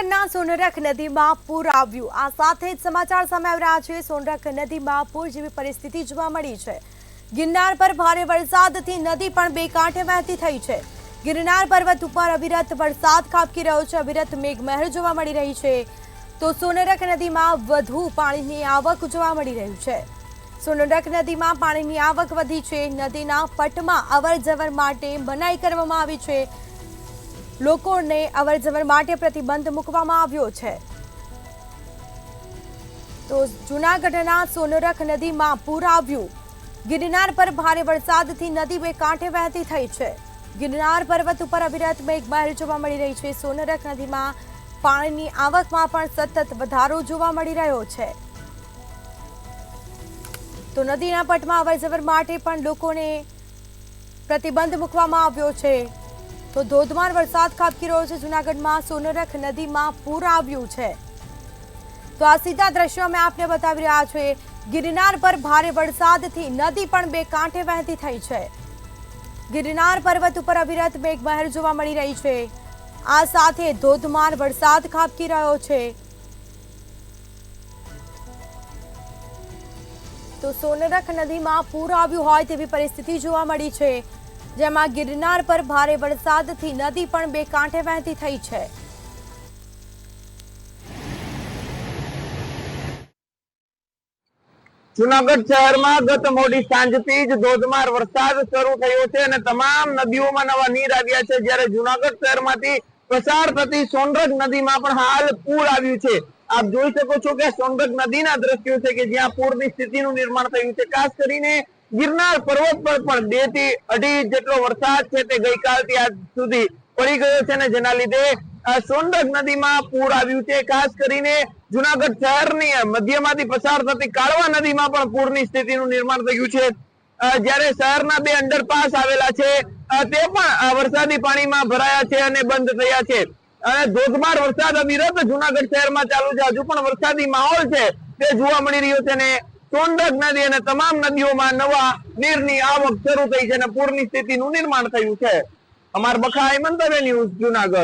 જૂનાગઢના સોનરખ નદીમાં પૂર આવ્યું। આ સાથે જ સમાચાર સામે આવી રહ્યા છે। સોનરખ નદીમાં પૂર જેવી પરિસ્થિતિ જોવા મળી છે। ગિરનાર પર ભારે વરસાદથી નદી પણ બે કાંઠે વહેતી થઈ છે। ગિરનાર પર્વત ઉપર અવિરત વરસાદ ખાબકી રહ્યો છે। અવિરત મેઘમહેર જોવા મળી રહી છે। તો સોનરખ નદીમાં વધુ પાણીની આવક જોવા મળી રહી છે। સોનરખ નદીમાં પાણીની આવક વધી છે। નદીના પટમાં અવરજવર માટે મનાઈ કરવામાં આવી છે। લોકોને અવરજવર માટે પ્રતિબંધ મૂકવામાં આવ્યો છે। તો જૂનાગઢના સોનરખ નદીમાં પૂર આવ્યું। ગિરનાર પર ભારે વરસાદથી નદી બે કાંઠે વહેતી થઈ છે। ગિરનાર પર્વત ઉપર અવિરત મેઘમહેર જોવા મળી રહી છે। સોનરખ નદીમાં પાણીની આવકમાં પણ સતત વધારો જોવા મળી રહ્યો છે। તો નદીના પટમાં અવરજવર માટે પણ લોકોને પ્રતિબંધ મૂકવામાં આવ્યો છે। તો ધોધમાર વરસાદ ખાબકી રહ્યો છે। જૂનાગઢમાં સોનરખ નદીમાં પૂર આવ્યું છે। તો આ સીધા દ્રશ્યો અમે આપને બતાવી રહ્યા છીએ। ગિરનાર પર ભારે વરસાદથી નદી પણ બે કાંઠે વહેતી થઈ છે। ગિરનાર પર્વત ઉપર અવિરત મેઘમહેર જોવા મળી રહી છે। આ સાથે ધોધમાર વરસાદ ખાબકી રહ્યો છે। તો સોનરખ નદીમાં પૂર આવ્યું હોય તેવી પરિસ્થિતિ જોવા મળી છે। જેમાં ગિરનાર પર ભારે વરસાદથી નદી પણ બે કાંઠે વહેતી થઈ છે। જૂનાગઢ શહેરમાં ગત મોડી સાંજથી જ ધોધમાર વરસાદ શરૂ થયો છે અને તમામ નદીઓમાં નવા નીર આવ્યા છે। જ્યારે જૂનાગઢ શહેરમાંથી પસાર થતી સોનરખ નદીમાં પણ હાલ પૂર આવ્યું છે। આપ જોઈ શકો છો કે સોનરખ નદીના દ્રશ્યો છે કે જ્યાં પૂરની સ્થિતિનું નિર્માણ થયું છે। ખાસ કરીને ગિરનાર પર્વત પર પણ 2 થી 2.5 જેટલો વરસાદ છે તે ગઈકાલથી આજ સુધી પડી ગયો છે અને જેના લીધે સોનરખ નદીમાં પૂર આવ્યું છે। ખાસ કરીને જૂનાગઢ શહેરની મધ્યમાંથી પસાર થતી કાળવા નદીમાં પણ પૂરની સ્થિતિનું નિર્માણ થયું છે। જ્યારે શહેરના 2 અંડરપાસ આવેલા છે તે પણ વરસાદી પાણીમાં ભરાયા છે અને બંધ થયા છે અને ધોધમાર વરસાદ અવિરત જૂનાગઢ શહેરમાં ચાલુ છે। હજુ પણ વરસાદી માહોલ છે તે જોવા મળી રહ્યો છે અને સોનરખ નદી અને તમામ નદીઓમાં નવા નીરની આવક શરૂ થઈ છે અને પૂરની સ્થિતિનું નિર્માણ થયું છે। અમાર બખા મંતવ્ય ન્યૂઝ જૂનાગઢ।